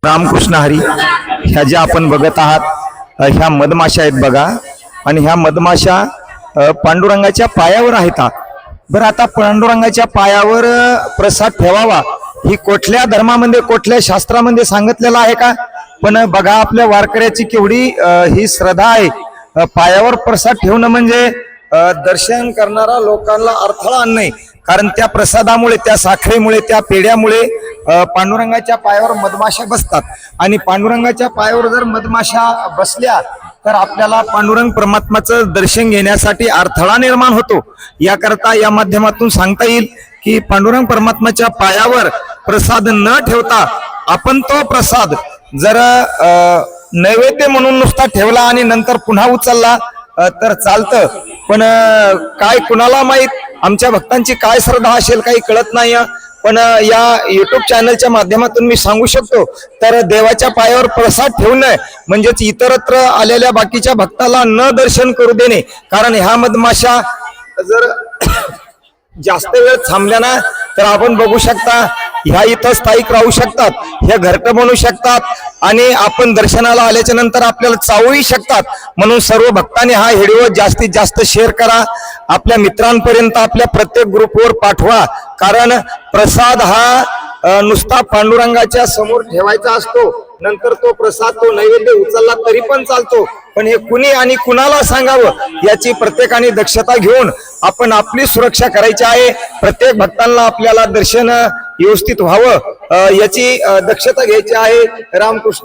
रामकृष्ण हरी. ह्या ज्या आपण बघत आहात ह्या मधमाशा आहेत बघा. आणि ह्या मधमाशा पांडुरंगाच्या पायावर आहेत. बरं, आता पांडुरंगाच्या पायावर प्रसाद ठेवावा ही कुठल्या धर्मामध्ये कुठल्या शास्त्रामध्ये सांगितलेलं आहे का? पण बघा आपल्या वारकऱ्याची केवढी ही श्रद्धा आहे. पायावर प्रसाद ठेवणं म्हणजे दर्शन करणारा लोकांना अडथळा आणणे. कारण त्या प्रसादामुळे, त्या साखरेमुळे, त्या पेढ्यामुळे पांडुरंगाच्या पायावर मधमाशा बसतात. आणि पांडुरंगाच्या पायावर जर मधमाशा बसल्या तर आपल्याला पांडुरंग परमात्माचं दर्शन घेण्यासाठी अडथळा निर्माण होतो. याकरता या माध्यमातून सांगता येईल की पांडुरंग परमात्माच्या पायावर प्रसाद न ठेवता आपण तो प्रसाद जर नैवेद्य म्हणून नुसता ठेवला आणि नंतर पुन्हा उचलला तर चालतं. पण काय कुणाला माहित आमच्या भक्तांची काय श्रद्धा असेल काही कळत नाही. पण या युट्यूब चॅनलच्या माध्यमातून मी सांगू शकतो तर देवाच्या पायावर प्रसाद ठेवणं म्हणजेच इतरत्र आलेल्या बाकीच्या भक्ताला न दर्शन करू देणे. कारण ह्या मधमाशा जर जास्त वेळ थांबल्या ना तर आपण बघू शकता ह्या इथं स्थायिक राहू शकतात, ह्या घरटं बनवू शकतात आणि आपण दर्शनाला आल्याच्या नंतर आपल्याला चावूही शकतात. म्हणून सर्व भक्तांनी हा व्हिडिओ जास्तीत जास्त शेअर करा, आपल्या मित्रांपर्यंत आपल्या प्रत्येक ग्रुपवर पाठवा. कारण प्रसाद हा नुसता पांडुरंगाच्या समोर ठेवायचा असतो. नंतर तो प्रसाद, तो नैवेद्य उचलला तरी पण चालतो. पण हे कुणी आणि कुणाला सांगावं याची प्रत्येकाने दक्षता घेऊन आपण आपली सुरक्षा करायची आहे. प्रत्येक भक्तांना आपल्याला दर्शन व्यवस्थित व्हावं याची दक्षता घ्यायची आहे. रामकृष्ण.